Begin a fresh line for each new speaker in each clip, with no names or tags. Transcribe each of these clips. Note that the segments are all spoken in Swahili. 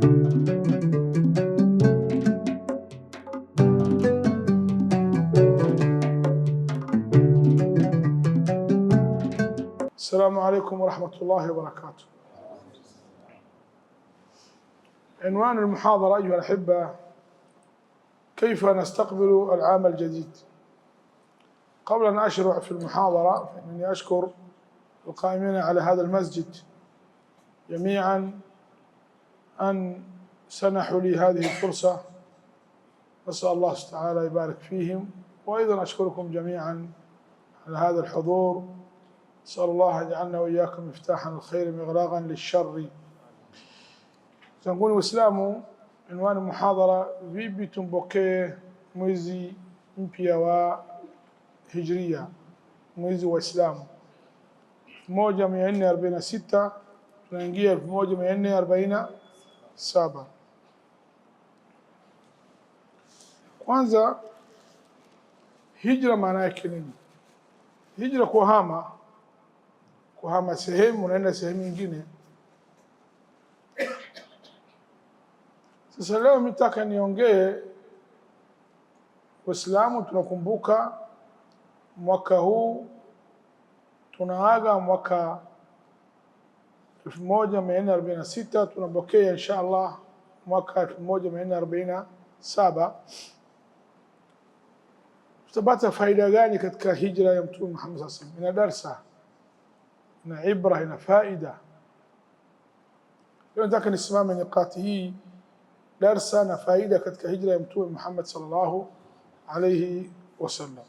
السلام عليكم ورحمة الله وبركاته. عنوان المحاضرة أيها الأحبة: كيف نستقبل العام الجديد؟ قبل أن أشرع في المحاضرة فإنني أشكر القائمين على هذا المسجد جميعا أن سنحوا لي هذه الفرصة، نسأل الله تعالى يبارك فيهم، وأيضا أشكركم جميعا على هذا الحضور. نسأل الله أن يجعلنا وإياكم مفتاحا الخير مغلاقا للشر. Zanguni Waislamu, عنوان المحاضرة: vipi tumpokee mwezi mpya wa Hijria, mwezi wa Islamu 1446 tunaingia 1447. Kwanza, hijra maana yake nini? Hijra kuhama sehemu unaenda sehemu nyingine. Sasa leo mitaka niongee, Waislamu tunakumbuka mwaka huu tunaaga mwaka 1446, tunapokea insha Allah mwaka 1447. Tutapata faida gani katika hijra ya Mtume Muhammad sallallahu alaihi wasallam? Ina darsa, ina ibra, ina faida. Leo nataka nisimame nikati hii darsa na faida katika hijra ya Mtume Muhammad sallallahu alayhi wasallam.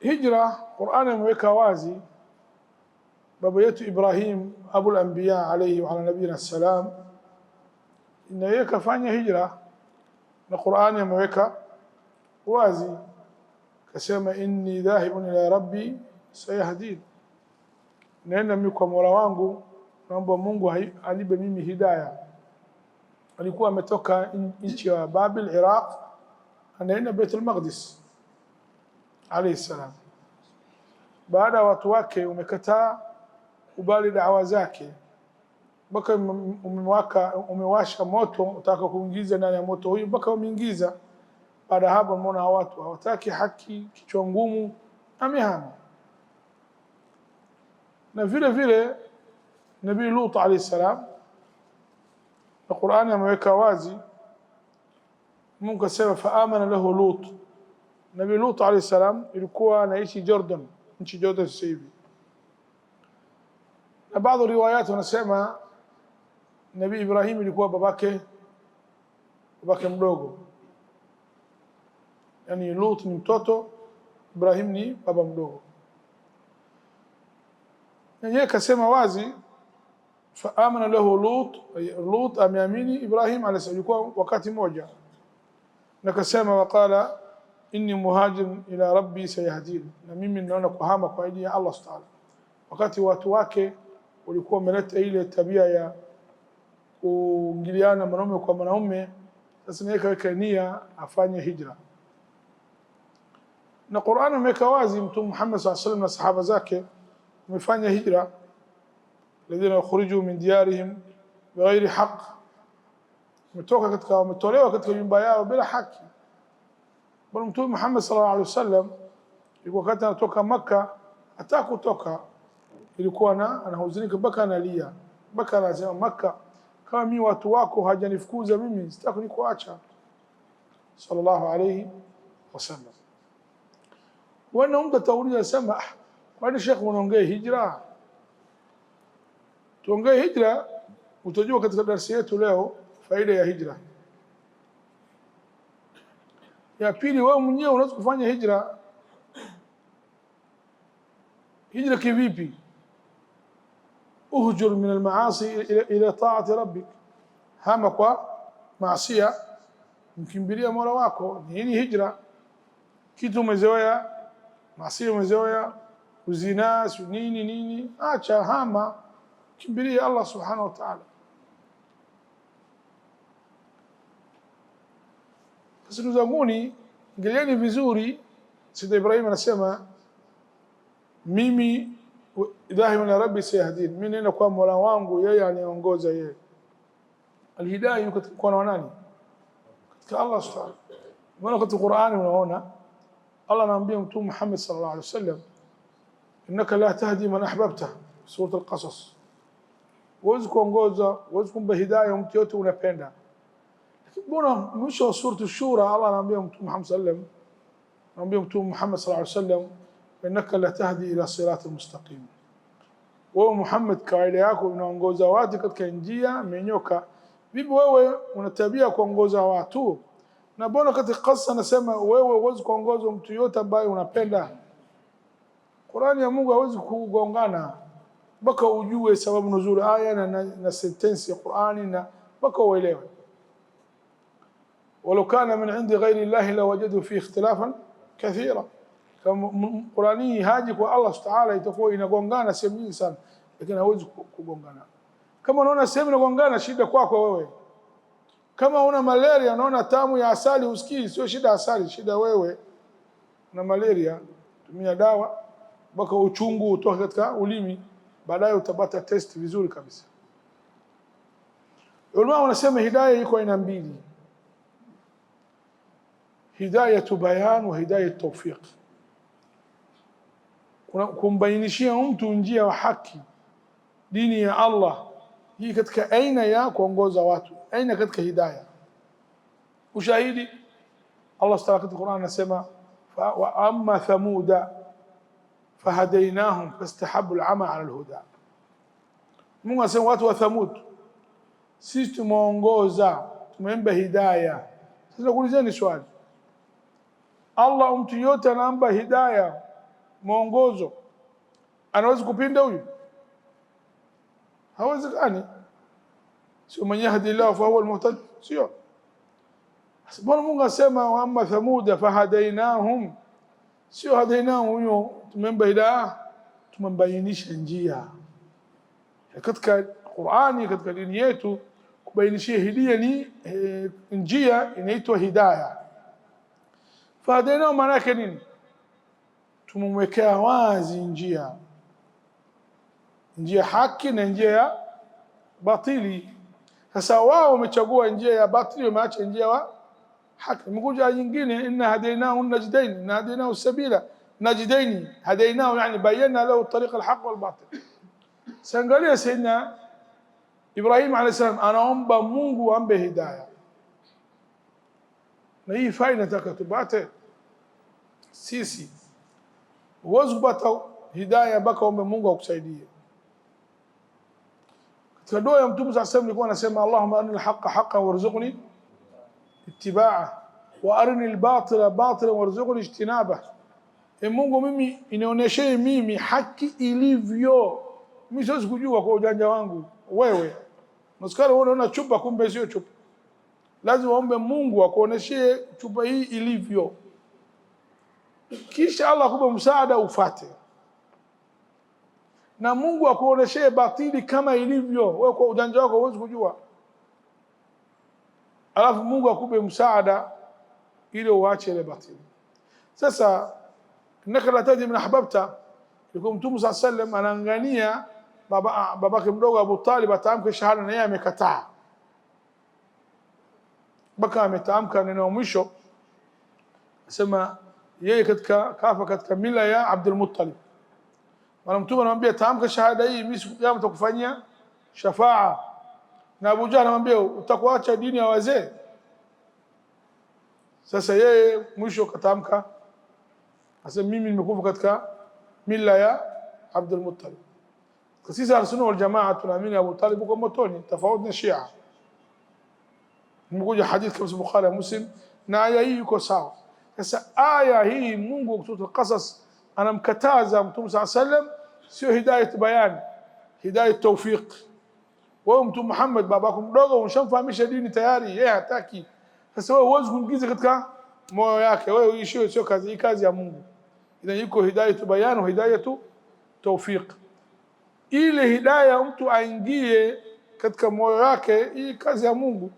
Hijra, Qur'an imeweka wazi. Baba yetu Ibrahim Abul Anbiya alayhi wa ala nabiyina salam, yeye kafanya hijra na Qur'an imeweka wazi, kasema inni dhahibun ila rabbi sayahdin, naenda mimi kwa Mola wangu, naomba Mungu anipe mimi hidayah. Alikuwa ametoka nchi ya Babil, Iraq, anaenda Baitul Maqdis alayhi salam. Baada watu wake umekataa kubali da'wa zake, mpaka umewasha moto, utaka kuingiza ndani ya moto huyu, mpaka umeingiza. Baada hapo umeona watu hawataki haki, kichwa ngumu, amehama. Na vile vile Nabii Lut alayhi salam, na Qur'ani ameweka wazi. Mungu asema fa amana lahu Lut. Nabii Lut alayhi salam ilikuwa anaishi Jordan, nchi Jordan sasa hivi. Na baadhi riwayat wanasema Nabii Ibrahim ilikuwa babake mdogo, yani Lut ni mtoto, Ibrahim ni baba mdogo. Na yeye kasema wazi فآمن له لوط أمياميني إبراهيم عليه السلام، يكون وقت موجة نكسم وقال إني مهاجر إلى ربي سيهدين. نمي من نونا كهامة كويدية الله تعالى. وقت واتواك ولكون ملت إلى التبيع وجليانا منهم وكم منهم تسنيك كنية أفاني هجرة. القرآن مكوازي متوم محمد صلى الله عليه وسلم الصحابة زاكي مفاني هجرة، الذين يخرجوا من ديارهم بغير حق، متوكا كتك ومتوليوا كتك ينبايا بلا حق. بل Mtume Muhammad sallallahu alaihi wasallam ilikuwa wakati anatoka Makka, ataka kutoka, ilikuwa anahuzunika mpaka analia, mpaka anasema Makka, kama mimi watu wako hajanifukuza mimi sitaki nikuacha, sallallahu alaihi wasallam. Wana mtu tauliza sema, kwani Sheikh unaongea hijra? Tuongee hijra, utajua katika darasa yetu leo faida ya hijra. Ya pili, wewe mwenyewe unaweza kufanya hijra. Hijra kivipi? Uhjur min almaasi ila taati rabbik, hama kwa maasiya, mkimbilia Mola wako. Nini hijra? Kitu umezoea, maasiya umezoea, uzina, nini, acha, hama, kimbilia Allah subhanahu wa ta'ala. Sasa ndugu zanguni, angalieni vizuri. Sayyid Ibrahim anasema mimi dhahibu ila rabbi sayahdin, mimi nenda kwa Mola wangu yeye aniongoza yeye. Alhidayah yuko kwa nani? Katika Allah subhanahu. Maana katika Qur'ani unaona Allah anaambia Mtume Muhammad sallallahu alaihi wasallam, innaka la tahdi man ahbabta, sura al-Qasas. Huwezi kuongoza, huwezi kumpa hidayah mtu yote unapenda. Lakini mbona mwisho wa sura ash-Shura Allah anaambia Mtume Muhammad sallallahu alaihi wasallam, anaambia Mtume Muhammad sallallahu alaihi wasallam, innaka la tahdi ila siratal mustaqim. Wewe Muhammad, kawaida yako unaongoza watu katika njia menyoka. Vipi wewe una tabia kuongoza watu? Na mbona katika qassa nasema wewe huwezi kuongoza mtu yote ambaye unapenda? Qur'ani ya Mungu hawezi kugongana mpaka ujue sababu nuzul aya na sentensi ya Qur'ani na mpaka uelewe. ولو كان من عند غير الله لوجدوا فيه اختلافا كثيرا. kama Qur'ani haji kwa Allah Ta'ala itakuwa inagongana sehemu nyingi sana, lakini hawezi kugongana. Kama unaona sehemu inagongana, shida kwako wewe. Kama una malaria unaona tamu ya asali usikii, sio shida asali, shida wewe. Una malaria, tumia dawa mpaka uchungu utoke katika ulimi, baadaye utapata test vizuri kabisa. Ulama wanasema hidayah iko aina mbili, hidayatu bayan wa hidayatu tawfiq. Kumbainishia mtu njia ya haki, dini ya Allah, hii katika aina ya kuongoza watu, aina katika hidayah. Ushahidi Allah Ta'ala katika Qur'an anasema, wa amma thamuda fahadainahum fastahabu al-ama ala al-huda. Mungu anasema watu wa Thamud sisi tumeongoza, tumempa hidayah. Sasa kuulizeni swali, Allah mtu yote anaomba hidayah, mwongozo, anaweza kupinda huyu? Hawezekani. Sio man yahdillahu fa huwa al-muhtad, sio. Bwana Mungu asema wa amma thamuda fahadainahum, sio hadainahum huyo tumempa hidayah, tumembainisha njia. Katika Qur'ani, katika dini yetu kubainishia hidayah ni njia inaitwa hidayah. Fahadainahum maana yake nini? Tumemwekea wazi njia, njia haki na njia ya batili. Sasa wao wamechagua njia ya batili, wameacha njia ya haki. Mkuja nyingine, inna hadainahu najdain, inna hadainahu sabila najdain, hadainahu yani bayyana lahu tariq alhaq walbatil. Sangalia Sayyidina Ibrahim alayhi salam anaomba Mungu ampe hidayah, na hii faida nataka tupate sisi. Huwezi kupata hidayah mpaka ombe Mungu akusaidie. Katika dua ya Mtume sallallahu alayhi wasallam alikuwa anasema, Allahumma arina al-haqqa haqqan warzuqni ittiba'ah wa arini al-batila batilan warzuqni ijtinabah. Mungu, mimi inaonyeshe mimi haki ilivyo. Mimi siwezi kujua kwa ujanja wangu. Wewe maskari unaona chupa kumbe sio chupa. Lazima ombe Mungu akuoneshe chupa hii ilivyo, kisha Allah akupe msaada ufate, na Mungu akuoneshe batili kama ilivyo. Wewe kwa ujanja wako huwezi kujua, alafu Mungu akupe msaada ili uache ile batili. Sasa innaka la tahdi man ahbabta, yuko Mtume sallallahu alayhi wasallam anaangania babake mdogo Abu Talib atamke shahada na yeye amekataa, mpaka ametamka neno mwisho, asema yeye katika kafa katika mila ya Abdul Muttalib. Maana Mtume anamwambia tamka shahada hii, mimi siku kiyama nitakufanyia shafaa. Na Abu Jahl anamwambia utakuacha dini ya wazee. Sasa yeye mwisho katamka, asema mimi nimekufa katika mila ya Abdul Muttalib. Sisi Ahlusunna wal Jamaa tunaamini Abu Talib kwa motoni, tofauti na Shia. Nimekuja hadith kama Bukhari na Muslim, na aya hii iko sawa. Sasa aya hii Mungu kutoka Qasas anamkataza Mtume sallallahu alayhi wasallam, sio hidayat bayan, hidayat tawfiq. Wewe Mtume Muhammad babako mdogo umshamfahamisha dini tayari, yeye hataki. Sasa wewe huwezi kuingiza katika moyo yake, wewe uishie, sio kazi, kazi ya Mungu. Ila yuko hidayat bayan na hidayat tawfiq. Ile hidayah mtu aingie katika moyo wake, hii kazi ya Mungu.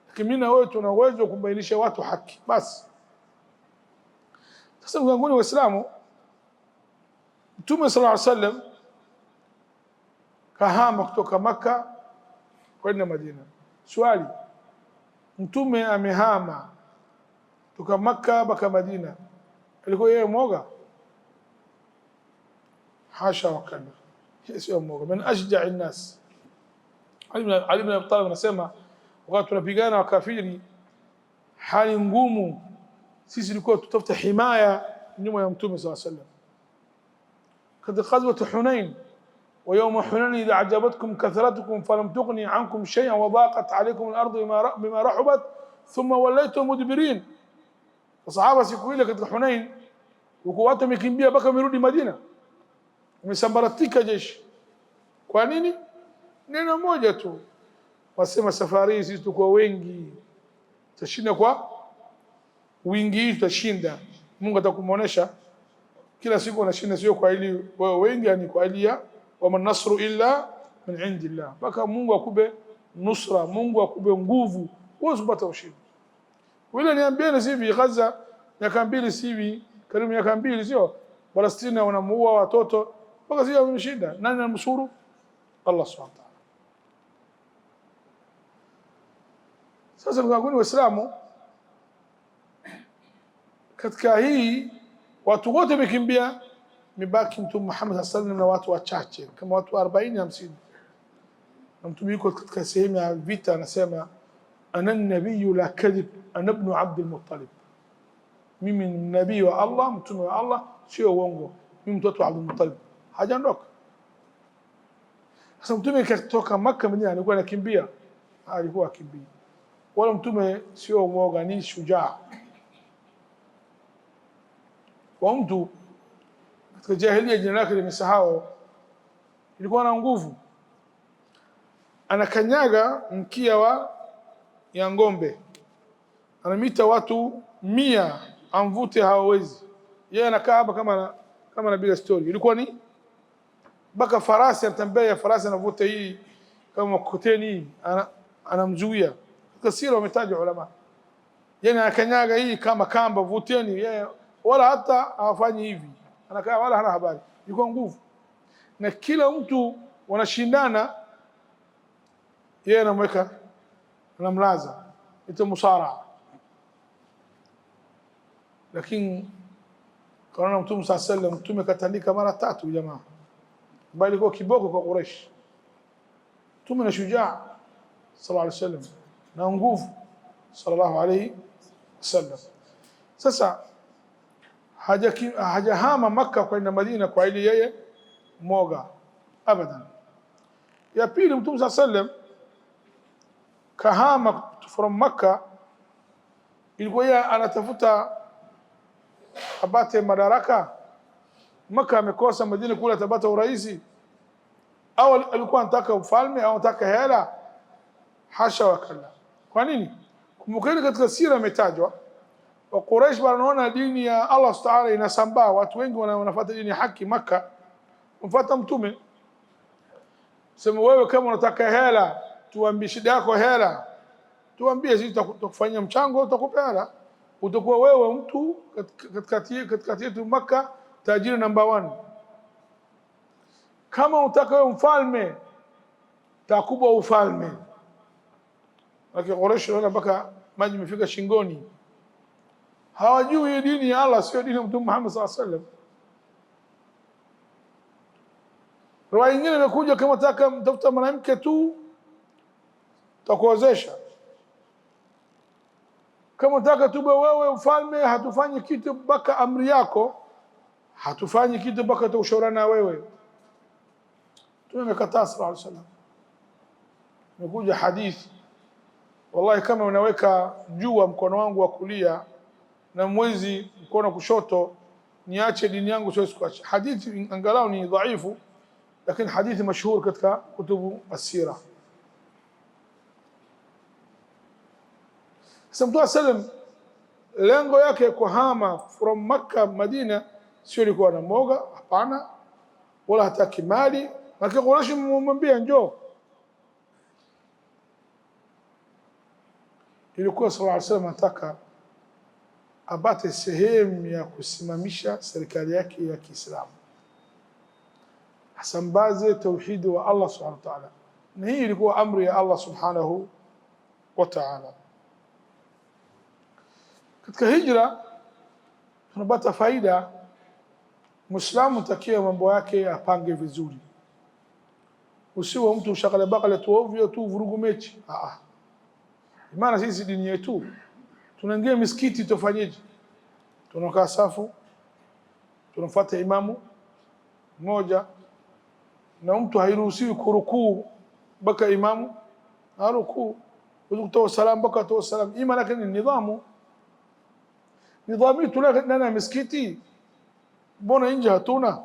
Lakini mimi na wewe tuna uwezo kubainisha watu haki basi. Sasa mgangoni Waislamu, Mtume sallallahu alaihi wasallam kahama kutoka Makka kwenda Madina. Swali, mtume amehama kutoka Makka mpaka Madina, alikuwa yeye mwoga? Hasha wakalla, sio mwoga. Min ashja'i nnas. Ali ibn Abi Talib anasema wakati tunapigana wakafiri hali ngumu, sisi tulikuwa tutafuta himaya nyuma ya mtume sallallahu alayhi wasallam. Katika ghazwat Hunain, wa yawma Hunain idha ajabatkum kathratukum falam tughni ankum shay'an wa daqat alaykum al-ardu bima rahabat thumma wallaytum mudbirin. Sahaba siku ile katika Hunain huko watu wamekimbia mpaka wamerudi Madina, wamesambaratika jeshi. Kwa nini? Neno moja tu, wasema safari sisi tuko wengi, tutashinda kwa wingi, tutashinda. Mungu atakumuonesha kila siku unashinda, sio kwa ili wewe wengi, yani kwa ili ya wa man nasru illa min indillah. Mpaka Mungu akube nusra, Mungu akube nguvu, uweze kupata ushindi. Wile niambieni hivi, Gaza miaka 2 hivi, karibu miaka 2 sio? Palestina wanamuua watoto, mpaka sio wameshinda. Nani anamsuru? Allah subhanahu wa ta'ala. Sasa tunakuni Waislamu katika hii, watu wote wamekimbia, mibaki Mtume Muhammad sallallahu alaihi wasallam na watu wachache kama watu 40-50. Na Mtume yuko katika sehemu ya vita, anasema ana nabii la kadhib, ana ibn Abd al-Muttalib, mimi ni nabii wa Allah, mtume wa Allah, sio uongo, mimi mtoto wa Abd al-Muttalib. Hajaondoka. Sasa Mtume katoka Makka Madina, alikuwa anakimbia, alikuwa akimbia. Wala Mtume sio mwoga, ni shujaa. Kwa mtu katika jahiliya jina lake limesahau, ilikuwa na nguvu, anakanyaga mkia ya ng'ombe, anamita watu 100 amvute, hawawezi. Yeye anakaa hapa kama anapiga story. Ilikuwa ni mpaka farasi anatembea, farasi anavuta hii kama mkokoteni hii, anamzuia. Katika sira wametaja ulama, yeye anakanyaga hii kama kamba, vuteni yeye, wala hata hawafanyi hivi, anakaa wala hana habari. Ilikuwa nguvu, na kila mtu wanashindana, yeye anamweka, anamlaza, ito musara. Lakini kaona Mtume sallallahu alayhi wasallam, Mtume katandika mara 3 jamaa, bali kwa kiboko kwa Quraysh. Mtume na shujaa sallallahu alayhi wasallam na nguvu sallallahu alayhi wasallam. Sasa hajahama Makka kwenda Madina kwa ili yeye moga abadan. Ya pili, Mtume sallallahu alayhi wasallam kahama from Makka, ilikuwa yeye anatafuta apate madaraka. Makka amekosa, Madina kula tabata uraisi, au alikuwa anataka ufalme au anataka hela? Hasha wakalla. Kwa nini? Kumbuka katika sira imetajwa wa Quraysh wanaona dini ya Allah subhanahu wa ta'ala inasambaa, watu wengi wanafuata dini ya haki Makka, mfuata Mtume. Sema wewe kama unataka hela, tuambie shida yako hela, tuambie sisi tutakufanyia mchango, tutakupa hela, utakuwa wewe mtu katikati yetu Makka, tajiri number 1. Kama unataka wewe mfalme, takupa ufalme. Lakini Quraysh wala mpaka maji imefika shingoni, hawajui dini ya Allah sio dini ya Mtume Muhammad sallallahu alaihi wasallam. Riwaya nyingine imekuja kama unataka mtafuta mwanamke tu, takuozesha. Kama unataka tube wewe mfalme, hatufanyi kitu mpaka amri yako, hatufanyi kitu mpaka tuushauriana na wewe. Tumekataa sallallahu alaihi wasallam. Imekuja hadithi, wallahi kama unaweka jua mkono wangu wa kulia na mwezi mkono wa kushoto, niache dini yangu siwezi kuacha. Hadithi angalau ni dhaifu, lakini hadithi mashhur katika kutubu as-sira. Mtume sallam lengo yake kuhama from Makka Madina sio ilikuwa na moga, hapana, wala hataki mali. Lakini Quraysh mmwambia njoo, ilikuwa sallallahu alaihi wasallam anataka apate sehemu ya kusimamisha serikali yake ya Kiislamu. asambaze tauhidi wa Allah subhanahu wa ta'ala. Na hii ilikuwa amri ya Allah subhanahu wa ta'ala. Katika hijra tunapata faida, Muislamu takia mambo yake apange vizuri. Usiwe mtu shagala bagala tu ovyo tu vurugu mechi. Maana sisi dini yetu tunaingia misikiti tufanyeje? Tunakaa safu, tunafuata imamu mmoja, na mtu hairuhusiwi kurukuu mpaka imamu arukuu, kutoa salamu mpaka atoe salamu. Hii maana ni nidhamu. Nidhamu tunana misikiti, mbona nje hatuna?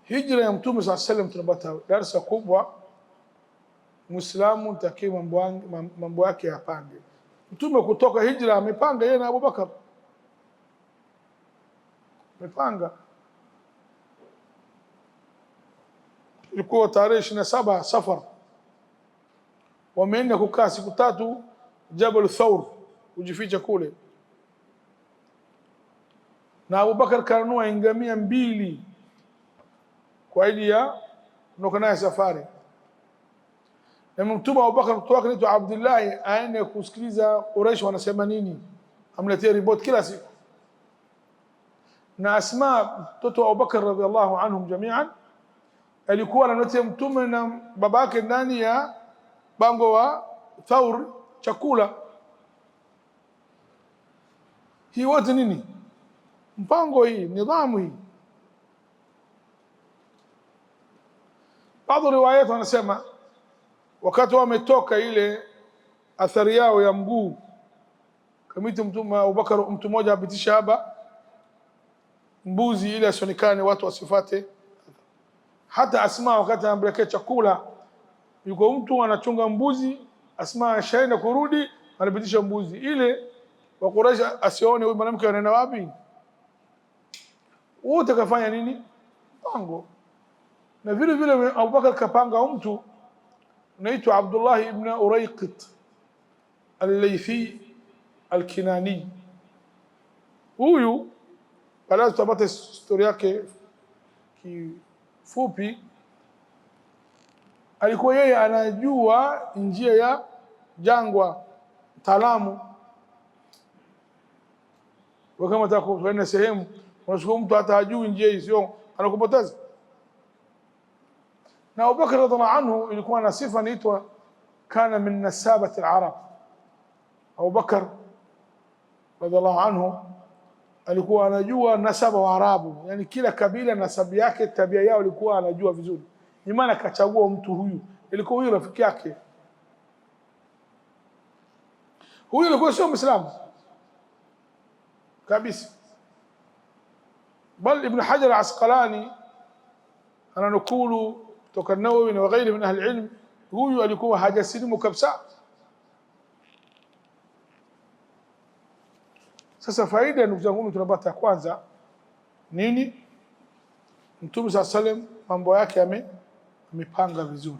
Hijra ya Mtume sallallahu alayhi wasallam tunapata darasa kubwa. Muislamu takiwa mambo yake yapange. Mtume kutoka hijra amepanga yeye na Abu Bakar, amepanga. Ilikuwa tarehe 27 Safar, wameenda kukaa siku 3 Jabal Thawr, kujificha kule. Na Abu Bakar kanunua ngamia 2 kwa ajili ya kutoka naye safari. Na Mtume Abu Bakar kutoka anaitwa Abdullah, aende kusikiliza Quraysh wanasema nini, amletea report kila siku. Na Asma mtoto wa Abu Bakar radhiallahu anhum jami'an alikuwa anamletea Mtume na babake ndani ya bango wa Thawr chakula. Hii wote nini? Mpango hii, nidhamu hii. Baadhi riwayat wanasema wakati wametoka ile athari yao ya mguu, kamiti Mtume Abu Bakar, mtu mmoja apitisha hapa mbuzi ili asionekane watu wasifate. Hata Asma wakati anamwekea chakula, yuko mtu anachunga mbuzi, Asma ashaenda kurudi, anapitisha mbuzi ile wa Quraysh asione huyu mwanamke anaenda wapi. Wote kafanya nini? Pango. Na vile vile Abu Bakar kapanga mtu anaitwa Abdullah ibn Urayqit al-Laythi al-Kinani. Huyu baada tutapata historia yake kifupi. Alikuwa yeye anajua njia ya jangwa, mtaalamu. Wakati unataka kwenda sehemu, unachukua mtu hata hajui njia hiyo, anakupoteza. Na Abu Bakr radhiallahu anhu ilikuwa na sifa inaitwa kana min nasabati al-arab. Abu Bakr radhiallahu anhu alikuwa anajua nasaba wa Arabu, yani kila kabila nasabu yake, tabia yao alikuwa anajua vizuri. Ni maana akachagua mtu huyu, ilikuwa huyu rafiki yake. Huyu alikuwa sio Muislamu kabisa, bal Ibn Hajar al-Asqalani ananukulu kutoka Nawawi na wengine min ahli ilm, huyu alikuwa hajasilimu kabisa. Sasa faida ndugu zangu tunapata kwanza nini? Mtume sallallahu alayhi wasallam mambo yake amepanga vizuri.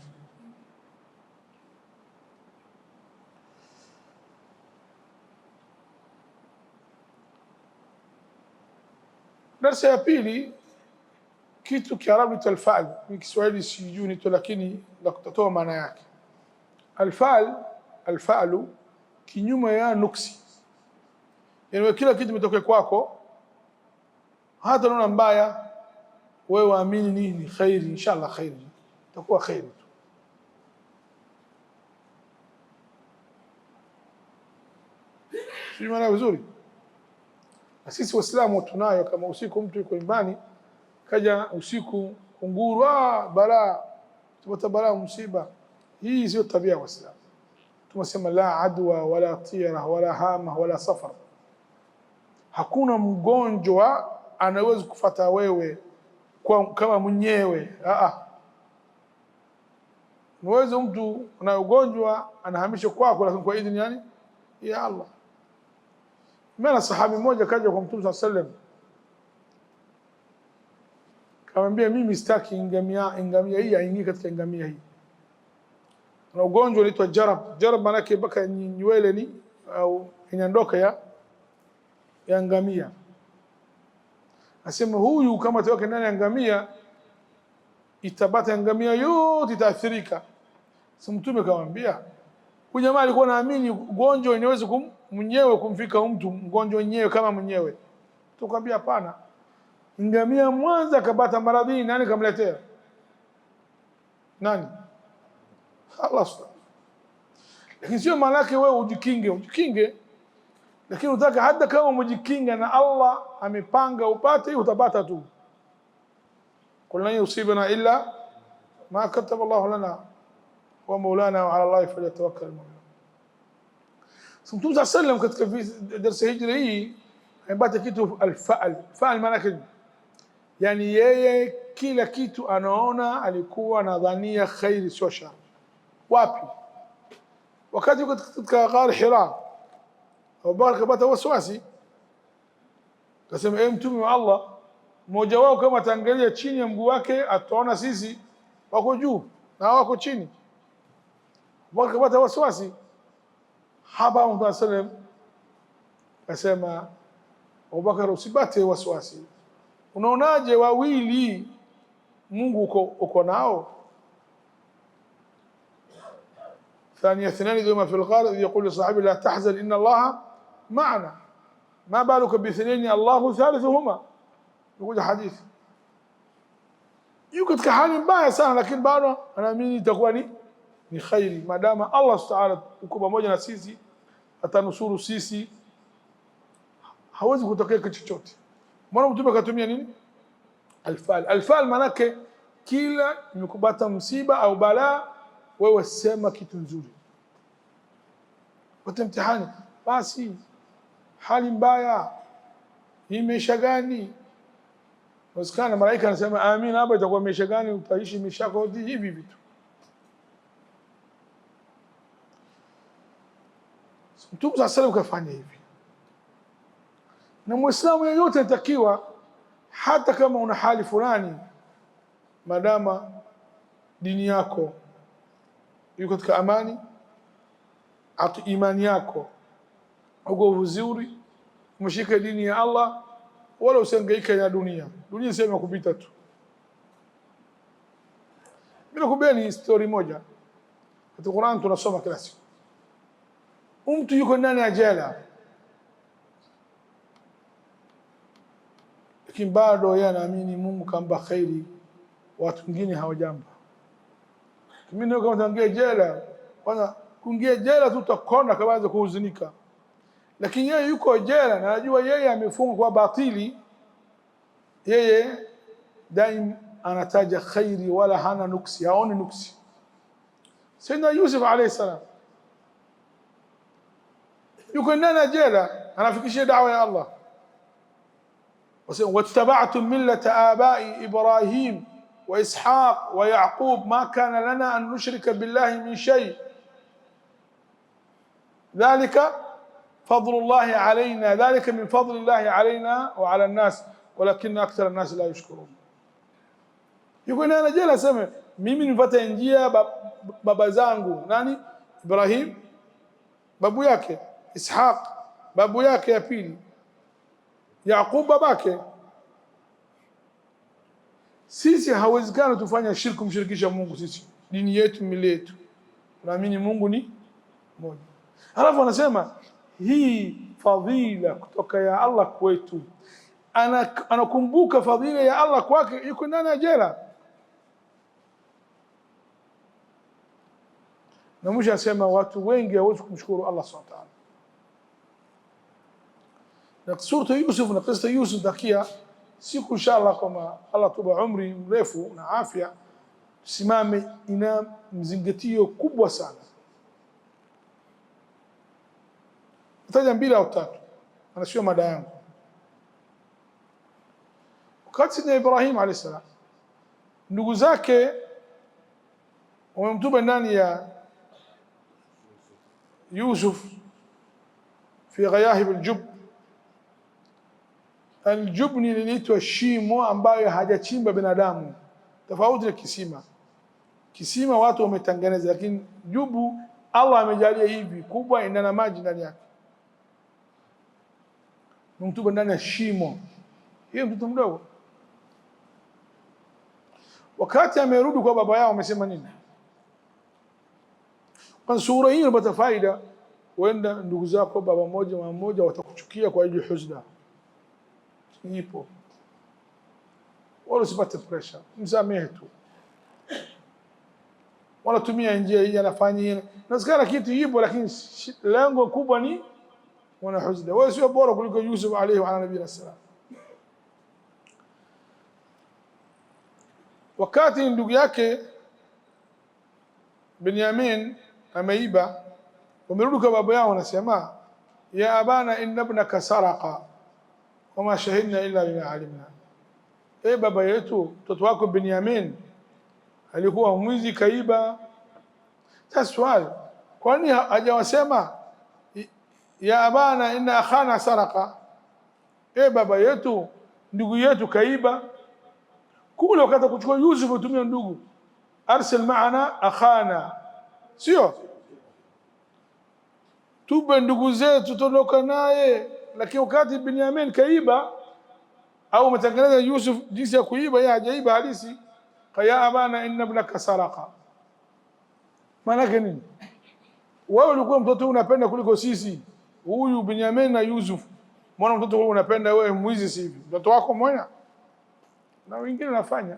Darasa ya pili, kitu Kiarabu cha alfal, ni Kiswahili sijui ni to, lakini la kutoa maana yake. Alfalu kinyume ya nuksi. Yani kila kitu kimetoka kwako, hata unaona mbaya wewe waamini nini khairi, inshallah khairi, itakuwa khairi tu. Sio maana vizuri. Na sisi Waislamu tunayo, kama usiku mtu yuko nyumbani kaja usiku kunguru, balaa, tupata balaa, msiba. Hii sio tabia ya Waislamu. Tumesema la adwa wala tira wala hama wala safar. Hakuna mgonjwa anaweza kufuata wewe kama mwenyewe. Unaweza mtu ana ugonjwa anahamisha kwako, lakini kwa idhini yani ya Allah. Mimi sahabi mmoja kaja kwa Mtume sallallahu alayhi wasallam, kamwambia mimi sitaki ngamia hii aingie katika ngamia hii. Na ugonjwa unaitwa jarab maana yake baka nywele ni au inyandoka ya ngamia. asema huyu kama ataweka ndani ya ngamia itabata ngamia yote itaathirika. Sasa Mtume akamwambia huyu jamaa alikuwa anaamini ugonjwa inaweza mwenyewe kumfika mtu, mgonjwa wenyewe kama mwenyewe. Tukamwambia hapana, ngamia mwanza akapata maradhi, nani kamletea? Nani? Allah. Lakini sio maana yake wewe ujikinge, lakini unataka hata kama umejikinga na Allah amepanga upate, utapata tu. Qul lan yusibana illa ma kataba Allah lana wa maulana wa ala Allah falyatawakkal almu'minun. Mtume sallam katika darasa hijri hii amepata kitu alfaal. Faal maana yake yani yeye kila kitu anaona alikuwa anadhania khairi sio shar. Wapi? Wakati yuko katika ghar Hira, Abubakar kapata waswasi, kasema Mtume wa Allah, mmoja wao kama ataangalia chini ya mguu wake ataona sisi wako juu na wako chini. Abubakar kapata waswasi. Hapa Mtume sallam kasema Abubakar, usipate waswasi. Unaonaje wawili Mungu uko nao? ثاني اثنين إذ هما في الغار إذ يقول لصاحبه لا تحزن إن الله معنا ما بالك باثنين الله ثالثهما. يقول حديث yuko katika hali mbaya sana, lakini bado anaamini itakuwa ni khairi madama Allah Subhanahu uko pamoja na sisi, atanusuru sisi, hawezi kutokea kitu chochote. Mbona Mtume akatumia nini? Alfal. Alfal manake kila imekupata msiba au balaa, wewe sema kitu nzuri. Pata mtihani, basi hali mbaya hii, maisha gani? Wasikana malaika anasema amin, hapa itakuwa maisha gani? Utaishi maisha yako hivi vitu. Mtume sallallahu alayhi kafanya hivi, na Muislamu yeyote anatakiwa, hata kama una hali fulani, madama dini yako yuko katika amani, imani yako uko vizuri, umeshika dini ya Allah, wala usihangaike na dunia. Dunia sema kupita tu. Mimi nakubeni story moja katika Qur'an tunasoma kila siku. Mtu yuko ndani ya jela, lakini bado yeye anaamini Mungu kamba khairi, watu wengine hawajamba. Mimi ndio kama tangia jela, kwanza kuingia jela tu utakona kaanza kuhuzunika, lakini yeye yuko jela na anajua yeye amefungwa kwa batili, yeye daim anataja khairi wala hana nuksi, haoni nuksi. Sayyidina Yusuf alayhi salam yuko ndani ya jela, anafikishia da'wa ya Allah. wattaba'tum millata abai Ibrahim وإسحاق ويعقوب ما كان لنا أن نشرك بالله من شيء ذلك فضل الله علينا ذلك من فضل الله علينا وعلى الناس ولكن أكثر الناس لا يشكرون. يقول أنا جيل سمع mimi nipata njia baba zangu nani? Ibrahim babu yake, Ishaq babu yake ya pili, Yaqub babake. Sisi hawezekana tufanya shirku, kumshirikisha Mungu. Sisi dini yetu, mila yetu, tunaamini Mungu ni mmoja. Halafu anasema hii fadhila kutoka ya Allah kwetu, anakumbuka fadhila ya Allah kwake, yuko ndani ya jela. Na mwisho anasema watu wengi hawezi kumshukuru Allah Subhanahu wa ta'ala. Na sura Yusuf na kisa Yusuf takia siku inshallah, kama Allah tuba umri mrefu na afya, simame, ina mzingatio kubwa sana. Nitaja mbili au tatu, anashiwa mada yangu. Wakati Sayyidina Ibrahim alayhi salam ndugu zake wamemtuba ndani ya Yusuf fi ghayahib aljub. Aljub ni linaitwa shimo ambayo hajachimba binadamu, tofauti na kisima. Kisima watu wametengeneza, lakini jubu Allah amejalia hivi kubwa, ina maji ndani yake. Mtuba ndani ya shimo. yeye mtoto mdogo. Wakati amerudi kwa baba yao amesema nini? Kwa sura hii inapata faida, wenda ndugu zako baba mmoja mama mmoja watakuchukia kwa ajili husda. Nipo. Wala usipate pressure, msamehe tu. Wala tumia njia hii anafanya hii. Nasikana kitu ipo lakini lengo kubwa ni wana husda. Wewe sio bora kuliko Yusuf alayhi wa ala nabiyina salam. Wakati ndugu yake Binyamin ameiba, wamerudi kwa baba yao wanasema, ya abana inna ibnaka saraqa wama shahidna illa bima alimna. Baba yetu, mtoto wako Binyamin alikuwa mwizi, kaiba. Sasa swali, kwa nini hajawasema ya abana inna akhana saraqa? Baba yetu, ndugu yetu kaiba. Kule wakati kuchukua Yusuf utumia ndugu, arsil maana akhana, sio tupe ndugu zetu tutoka naye. Lakini wakati Binyamin kaiba au mtengeneza Yusuf jinsi ya kuiba, yeye hajaiba halisi. Ya abana inna ibnaka saraqa, maana yake nini? Wewe ulikuwa mtoto unapenda kuliko sisi, huyu Binyamin na Yusuf. Mbona mtoto wewe unapenda, wewe mwizi sivi? Mtoto wako mmoja na wengine nafanya.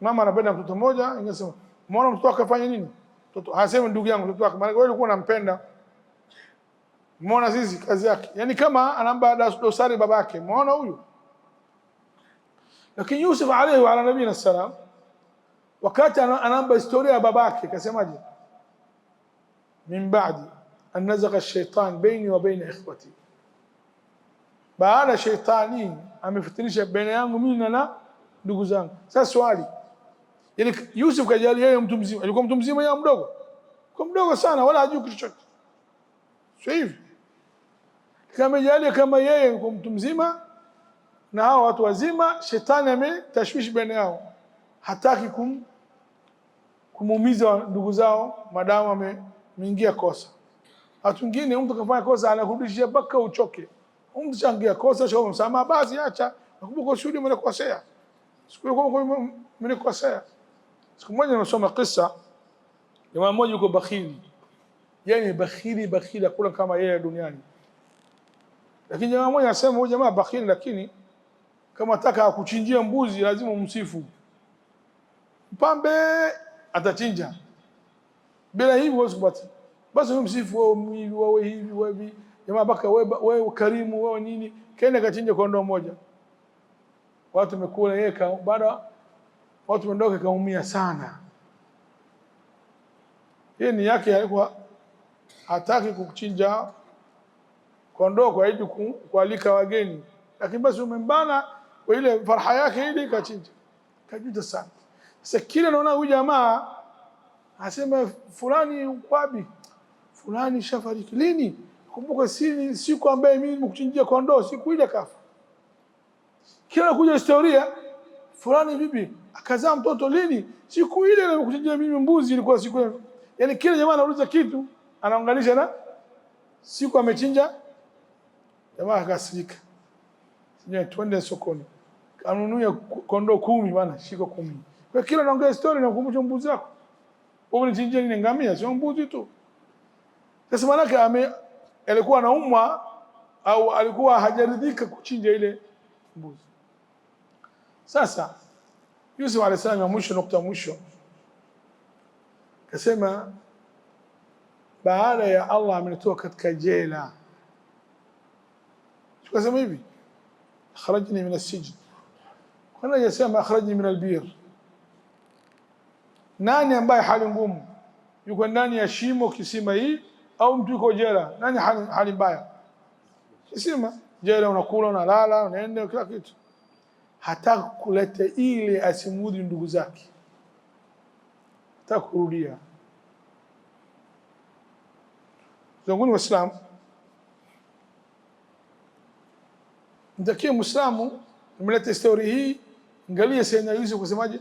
Mama anapenda mtoto mmoja, ingesema mbona mtoto wako afanye nini? Mtoto hasemi ndugu yangu, mtoto wako, maana wewe ulikuwa unampenda. Mbona sisi kazi yake, yani kama anamba dosari babake, mbona huyu. Lakini Yusuf alayhi wa ala nabiyina salam, wakati anamba historia ya babake kasemaje? Min ba'di an nazaga ash-shaytan baini wa baina ikhwati, baada shaitani amefitinisha baina yangu mimi na ndugu zangu. Sasa swali, yani Yusuf kajali yeye mtu mzima, alikuwa mtu mzima yeye mdogo, kwa mdogo sana, wala hajui kitu chochote, sio hivi. Kama jali kama yeye kwa mtu mzima na hao watu wazima, shetani ametashwishi baina yao, hataki kumuumiza ndugu zao madamu ameingia kosa. Watu wengine mtu kafanya kosa anakurudishia mpaka uchoke. Mtu changia kosa shao msamaha, basi acha, nakumbuka ushuhudi mlikosea, mlikosea. Siku moja nimesoma kisa, jamaa mmoja yuko bakhili, yani bakhili akula kama yeye duniani. Lakini jamaa mmoja anasema, huyu jamaa bakhili, lakini kama ataka akuchinjia mbuzi lazima umsifu. Mpambe atachinja, bila hivyo huwezi kupata. Basi umsifu, wewe hivi wewe jamaa, baka wewe karimu, wewe nini, kaenda kachinja kondoo moja. Watu wamekula, yeye baada watu wendoke kaumia sana. Yeye ni yake alikuwa hataki kuchinja kondoo kwa hiyo kualika wageni, lakini basi umembana kwa ile farha yake ile kachinja. Kajuta sana. Sasa kile naona huyu jamaa asema fulani kwabi, fulani shafariki lini? Kumbuka siku ambaye mimi nimekuchinjia kondoo, siku ile kafa. Kila kuja historia fulani bibi akazaa mtoto lini? Siku ile nimekuchinjia mimi mbuzi, ilikuwa siku ile. Yani kila jamaa anauliza kitu anaunganisha na siku amechinja. Jamaa akasirika, sije twende sokoni kanunua kondoo 10 bana, shika 10. Kwa kila naongea story na kukumbusha mbuzi wako, wewe unichinjia nini? Ngamia, sio mbuzi tu. Sasa maana alikuwa anaumwa au alikuwa hajaridhika kuchinja ile mbuzi. Sasa Yusuf alayhi salam, mwisho nukta mwisho kasema, baada ya Allah amenitoa katika jela, tukasema hivi, akhrajni min as-sijn, kana yasema akhrajni min al-bir. Nani ambaye hali ngumu yuko ndani ya shimo kisima hii, au mtu yuko jela? Nani hali mbaya? Kisima, jela, unakula unalala unaenda kila kitu. Hataka kuleta ile asimudhi ndugu zake, hataka kurudia. Zunguni Waislamu, mtakie Muislamu mlete story hii, angalia Sayyidina Yusuf kusemaje,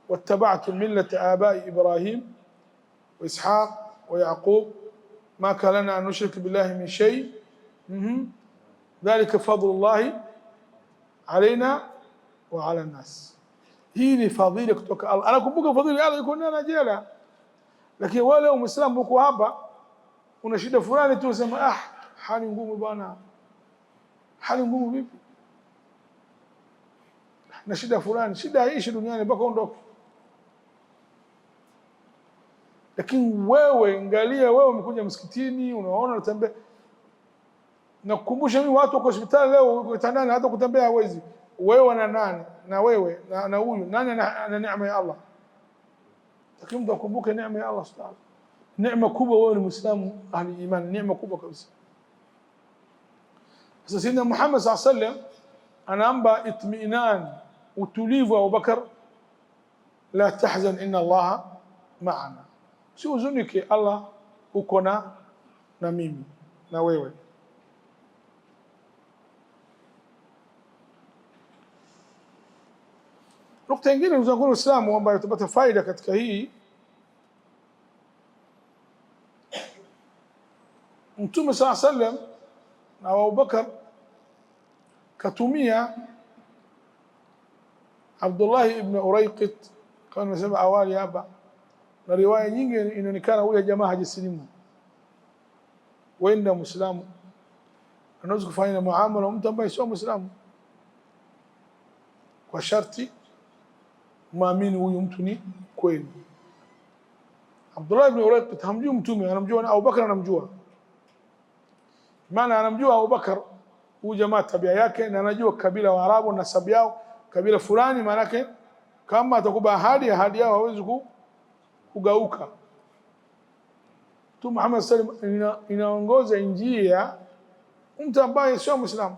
wattaba'tu millata abai Ibrahim wa Ishaq wa Yaqub ma kana lana an nushrika billahi min shay dhalika fadlullahi alaina wa ala nas. Hii ni fadhila kutoka Allah. Anakumbuka fadhila Allah yuko ndani ya jela, lakini wewe leo Muislamu uko hapa una shida fulani tu usema hali ngumu bwana. Hali ngumu vipi? Na shida fulani, shida haishi duniani mpaka ondoke. Lakini wewe angalia, wewe umekuja msikitini, unaona unatembea. Nakukumbusha mimi watu wako hospitali leo kitandani, hata kutembea hawezi. Wewe na nani? Na wewe na huyu nani ana neema ya Allah? Lakini mtu akumbuke neema ya Allah subhanahu. Neema kubwa, wewe ni Muislamu ahli iman, neema kubwa kabisa. Sasa Sayyidina Muhammad sallallahu alaihi wasallam anaamba itminan, utulivu. Abubakar, la tahzan inna Allah ma'ana, si huzunike, Allah uko na mimi na wewe. Nukta nyingine ndugu zangu Waislamu ambayo tupata faida katika hii, Mtume sallallahu alaihi wasallam na Abubakar katumia Abdullah ibn Urayqit, kama nasema awali hapa, na riwaya nyingi inaonekana huyu jamaa hajisilimu. Wenda Muislamu anaweza kufanya muamala mtu ambaye sio Muislamu kwa sharti muamini huyu mtu ni kweli. Abdullah ibn Urayqit hamjui Mtume, anamjua na Abubakar, anamjua. Maana anamjua Abubakar huyu jamaa tabia yake, na anajua kabila wa Arabu na nasabu yao, kabila fulani. Maana yake kama atakuba ahadi yao hawezi kugauka. Mtume Muhammad sallallahu alaihi wasallam inaongoza njia mtu ambaye sio Muislamu.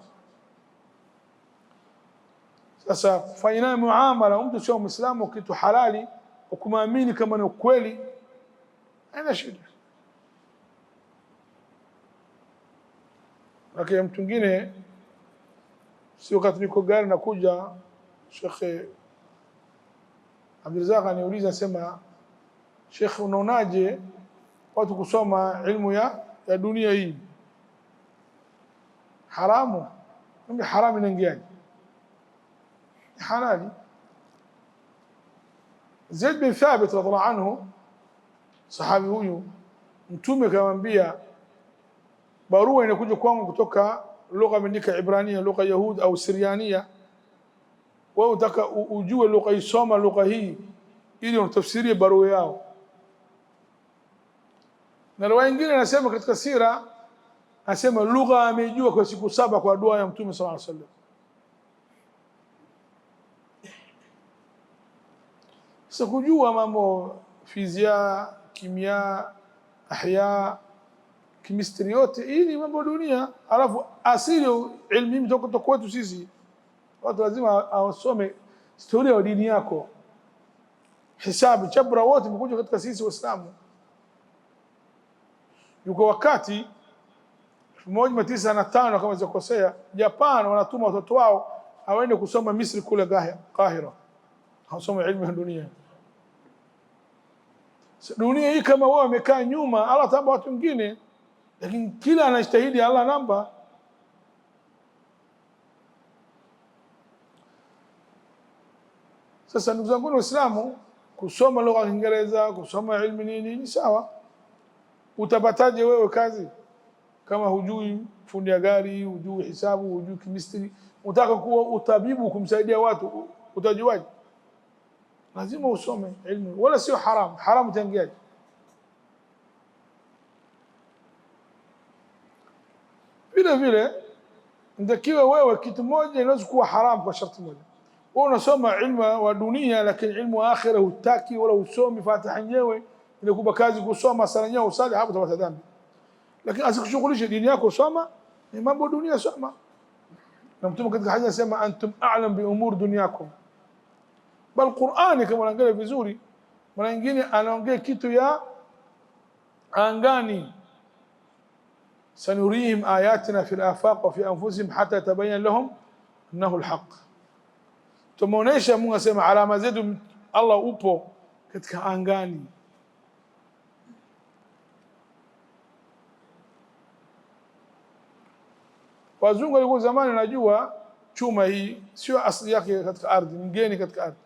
Sasa kufanya naye muamala mtu sio Muislamu kitu halali, ukumwamini kama ni ukweli, haina shida. Lakini mtu mwingine, si wakati niko gari nakuja, Sheikh Abdulrazak aniuliza, sema Sheikh, unaonaje watu kusoma ilmu ya dunia hii haramu? Mimi haramu inaingiaje? Halali. Zaid bin Thabit radhiallahu anhu, sahabi huyu, Mtume akamwambia, barua inakuja kwangu kutoka lugha imeandika Ibrania, lugha Yahudi au Siriania, wewe unataka ujue lugha isoma lugha hii ili utafsirie barua yao. Na riwaya nyingine anasema katika sira, anasema lugha amejua kwa siku 7 kwa dua ya Mtume sallallahu alaihi wasallam. Sasa kujua mambo fizia, kimia, ahya, chemistry, yote hii ni mambo dunia. Alafu asili ilmu mtoka kwetu sisi watu lazima awasome historia ya dini yako. Hisabu, jabra, wote mkuja katika sisi Waislamu. Yuko wakati 1905 kama sikosea, Japan wanatuma watoto wao awaende kusoma Misri kule Kahira, hawasoma ilmu ya dunia. Dunia hii kama wao wamekaa nyuma, Allah tamba watu wengine, lakini kila anajitahidi Allah namba. Sasa ndugu zangu Waislamu, kusoma lugha ya Kiingereza, kusoma ilmu nini ni sawa. Utapataje wewe kazi kama hujui fundi ya gari, hujui hisabu, hujui chemistry? Unataka kuwa utabibu kumsaidia watu, utajuaje? Lazima usome ilmu, wala sio haram. Haram utaingiaje? Vile vile nitakiwa wewe kitu moja inaweza kuwa haram kwa sharti moja. Wewe unasoma ilmu wa dunia, lakini ilmu wa akhira hutaki wala usomi. Fatiha yenyewe inakupa kazi kusoma, sala yenyewe usali, hapo utapata dhambi. Lakini asikushughulishe dini yako, soma ni mambo dunia, soma. Na Mtume katika hadithi anasema, antum a'lam bi umur dunyakum. Bal Qur'ani kama unaangalia vizuri, mara nyingine anaongea kitu ya angani. Sanurihim ayatina fil afaq wa fi anfusihim hatta yatabayyana lahum annahu alhaq. Tumeonesha Mungu asema alama zetu Allah upo katika angani. Wazungu walikuwa zamani, najua chuma hii sio asili yake katika ardhi, mgeni katika ardhi.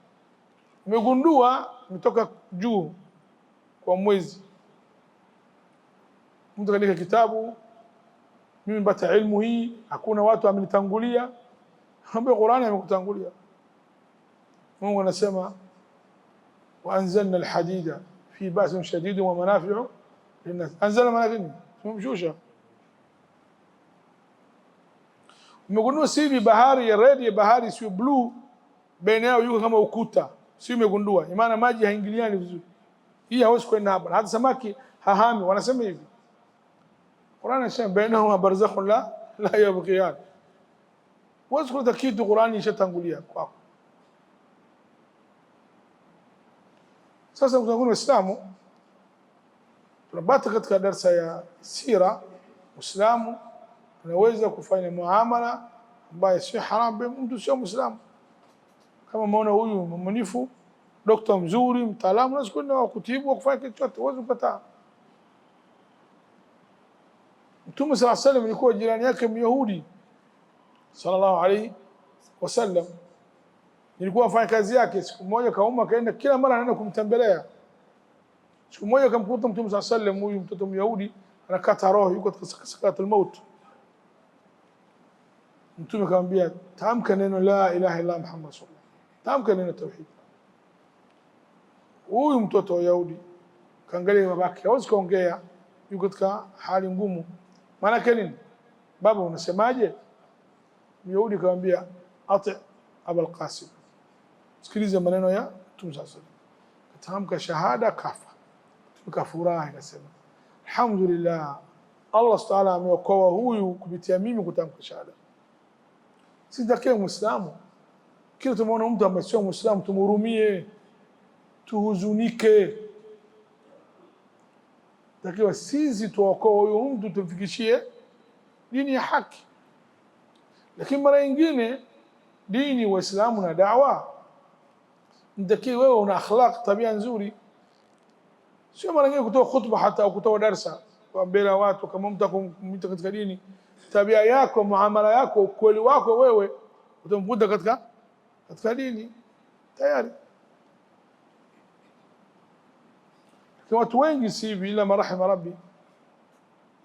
Umegundua umetoka juu kwa mwezi. Mtu kaandika kitabu, mimi mpata ilmu hii, hakuna watu amenitangulia. Ambaye Qur'ani amekutangulia. Mungu anasema wa anzalna alhadida fi ba'sin shadid wa manafi'u linnas. Anzala maana nini? Tumemshusha. Umegundua sivi bahari ya red ya bahari sio blue, baina yao yuko kama ukuta. Sio umegundua? Maana maji haingiliani vizuri. Hii hawezi kwenda hapa. Hata samaki hahami, wanasema hivi. Qur'ani inasema bainahuma barzakhun la yabghiyan. Huwezi kuleta kitu Qur'ani ishatangulia kwako. Sasa mtazamaji Waislamu, tunapata katika darasa ya sira, Muislamu anaweza kufanya muamala ambayo si haram kwa mtu sio Muislamu. Kama umeona huyu mwaminifu, daktari mzuri, mtaalamu, unaweza kwenda kutibu au kufanya kitu chochote, huwezi kukataa. Mtume sallallahu alayhi wasallam alikuwa jirani yake Myahudi sallallahu alayhi wasallam, nilikuwa afanya kazi yake. Siku moja kauma kaenda, kila mara anaenda kumtembelea. Siku moja kamkuta Mtume sallallahu alayhi wasallam, huyu mtoto Myahudi anakata roho, yuko katika sakaratul maut. Mtume akamwambia, tamka neno la ilaha illa Muhammad sallallahu, tamka neno tauhid. Huyu mtoto wa Yahudi kaangalia babake, hawezi kuongea, yuko katika hali ngumu. Maana yake nini? Baba unasemaje? Myahudi akamwambia, ati Abul Qasim, sikiliza maneno ya Mtume sallallahu alayhi wasallam. Katamka shahada, kafa. Tukafurahi, akasema alhamdulillah, Allah Ta'ala ameokoa huyu kupitia mimi kutamka shahada. Sisi takiwa Muislamu, kila tumeona mtu ambaye sio Muislamu tumhurumie, tuhuzunike. Takiwa sisi tuokoe huyu mtu, tumfikishie dini ya haki. Lakini mara nyingine dini Waislamu na da'wa, ndio wewe una akhlaq, tabia nzuri. Sio mara nyingine kutoa khutba hata au kutoa darasa kwa mbele ya watu, kama mtu akumwita katika dini, tabia yako, muamala yako, ukweli wako wewe utamkuta katika dini tayari. Kwa watu wengi si hivi, ila marahima rabbi,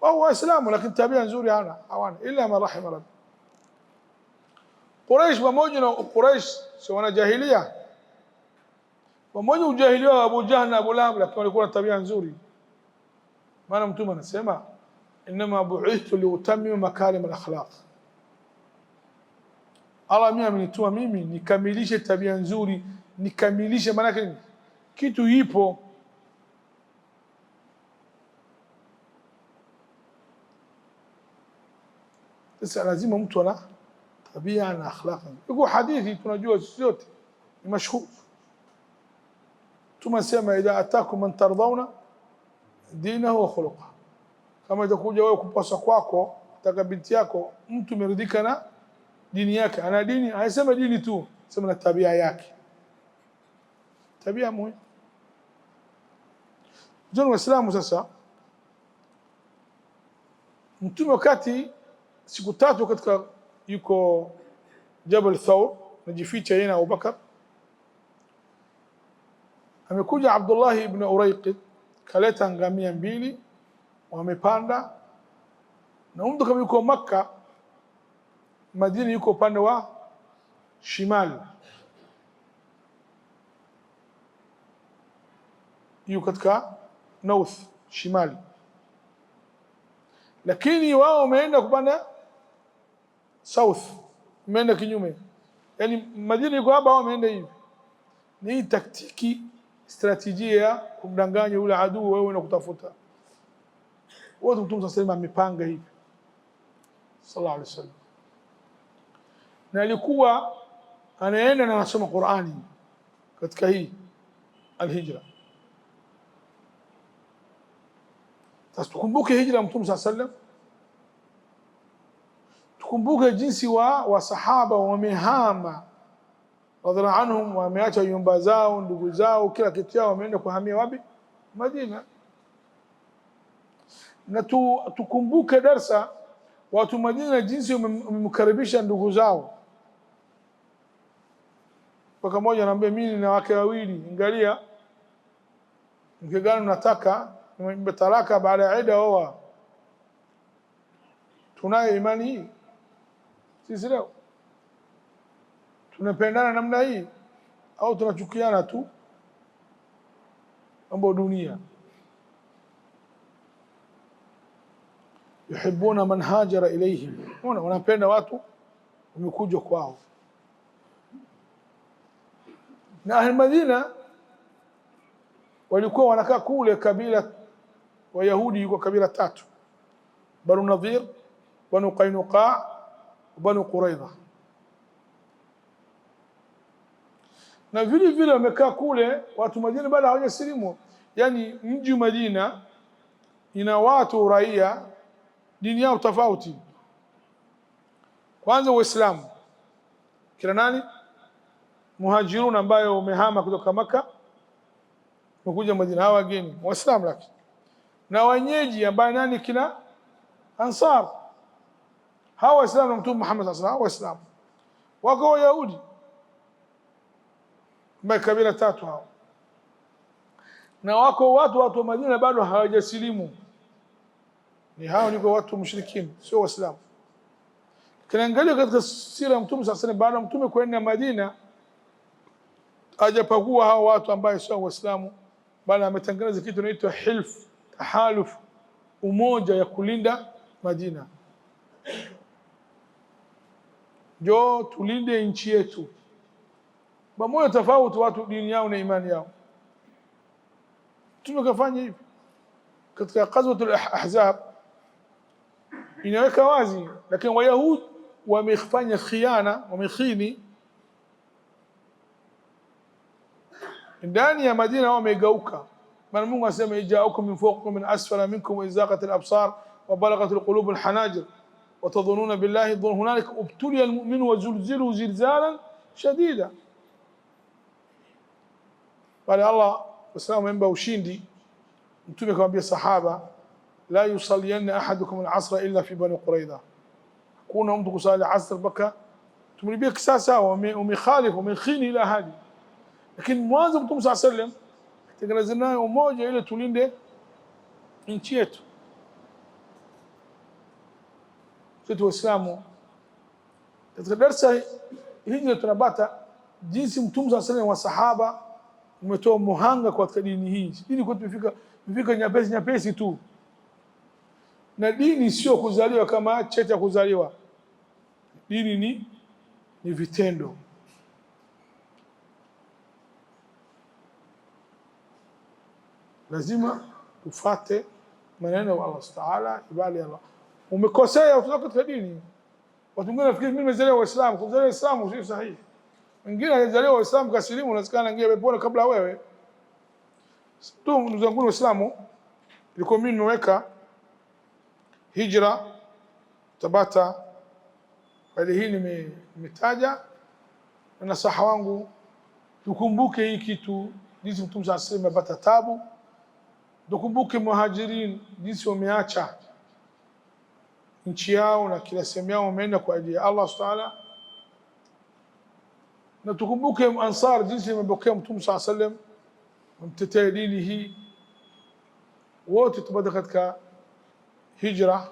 wao waislamu lakini tabia nzuri hawana, ila marahima rabbi. Quraish pamoja na Quraish sio wana jahilia, pamoja ujahilia wa Abu Jahl na Abu Lahab, lakini walikuwa na tabia nzuri. Maana Mtume anasema inma bu'ithtu liutammima makarim al-akhlaq, Allah mimi amenituma mimi nikamilishe tabia nzuri, nikamilishe. Maana yake kitu ipo. Sasa lazima mtu ana tabia na akhlaq. Iko hadithi tunajua zote ni mashhur, tumesema idha atakum man tardawna dinahu wa khuluquhu, kama itakuja wewe kupasa kwako taka binti yako mtu meridhika na dini yake, ana dini, haisema dini tu, sema na tabia yake. Tabia muhimu. Jana Waislamu sasa, Mtume wakati siku tatu katika yuko Jabal Thawr, najificha yeye na Abubakar, amekuja Abdullah ibn Urayqit, kaleta ngamia mbili, wamepanda na mtu kama yuko Makka, Madina yuko upande wa shimali, yuko katika north shimali, lakini wao wameenda kupanda south, wameenda kinyume. Yani Madina yuko hapa, wao wameenda hivi. Ni taktiki, strategia ya kumdanganya yule adui wewe na kutafuta. Wote Mtume sasa amepanga hivi sallallahu alaihi wasallam, na alikuwa anaenda na anasoma Qur'ani katika hii al-hijra. Sasa tukumbuke hijra Mtume sallallahu alaihi wasallam, tukumbuke jinsi wa sahaba wamehama radhiallahu anhum, wameacha nyumba zao, ndugu zao, kila kitu chao, wameenda kuhamia wapi? Madina. Na tukumbuke darsa watu Madina jinsi wamemkaribisha ndugu zao. Mpaka mmoja anambia mimi nina wake wawili, angalia mke gani unataka, nimetalaka baada ya Eid oa. Tunayo imani hii sisi leo? Tunapendana namna hii au tunachukiana tu mambo dunia? Yuhibbuna man hajara ilayhim, wanapenda watu wamekuja kwao. Na ahli Madina walikuwa wanakaa kule kabila Wayahudi, yuko kabila tatu: Banu Nadhir, Banu Qainuqa, Banu Quraidha. Na vile vile wamekaa kule watu Madina bado hawajasilimu. Yani mji Madina ina watu raia dini yao tofauti. Kwanza Uislamu, kila nani muhajirun ambayo umehama kutoka Maka wamekuja Madina, hawa wageni Waislamu, lakini na wenyeji ambayo nani, kina Ansar. Hawa Waislamu na Mtume Muhammad sallallahu alaihi wasallam. Waislamu wako Wayahudi ambayo kabila tatu hao, na wako watu wa Madina bado hawajasilimu, ni hao niko watu mushrikini, sio Waislamu. Kinaangalia katika sira ya Mtume sallallahu alaihi wasallam, baada ya Mtume kwenda Madina ajapakua hao watu ambao sio Waislamu, bali ametangaza kitu kinaitwa hilf, tahaluf, umoja ya kulinda Madina. Jo, tulinde nchi yetu pamoja, tofauti watu dini yao na imani yao. Tumekafanya hivi katika Ghazwatul Ahzab, inaweka wazi, lakini Wayahudi wamefanya khiana, wamekhini ndani ya Madina, wamegeuka. Maana Mungu anasema ijaukum min fawqikum min asfala minkum wa izaqat al-absar wa balaghat al-qulub al-hanajir wa tadhununa billahi dhununa hunalika ubtuliya al-mu'minu wa zulzilu zilzalan shadida. Bali Allah Waislamu wamempa ushindi. Mtume akamwambia sahaba, la yusalliyanna ahadukum al-asra illa fi Bani Quraidha, hakuna mtu kusali asr mpaka tumlibia kisasa, wamekhalifu wamekhini ila hadi. Lakini mwanzo Mtume sallallahu alaihi wasallam tengeneza nayo umoja ili tulinde nchi yetu. Sisi Waislamu katika darasa hili tunapata jinsi Mtume sallallahu alaihi wasallam wa sahaba umetoa muhanga kwa dini hii. Dini kwetu imefika nyepesi tu, na dini sio kuzaliwa kama cheti cha kuzaliwa. Dini ni vitendo. Lazima tufate maneno ya Allah Taala, ibali Allah. Umekosea kutoka katika dini. Watu wengine nafikiri mimi nimezaliwa Waislamu, kuzaliwa Waislamu sio sahihi. Wengine alizaliwa Waislamu kasilimu, unasikana ingia peponi kabla wewe. Tu ndugu zangu Waislamu, ilikuwa mimi nimeweka hijra Tabata, bali hii nimetaja na nasaha wangu tukumbuke hii kitu, jinsi Mtume sallallahu alaihi wasallam amepata tabu. Tukumbuke muhajirin jinsi wameacha nchi yao na kila sehemu yao wameenda kwa ajili ya Allah subhanahu wa ta'ala, na tukumbuke Ansar jinsi wamepokea Mtume sallallahu alaihi wasallam, wamtetea dini hii. Wote tupate katika hijra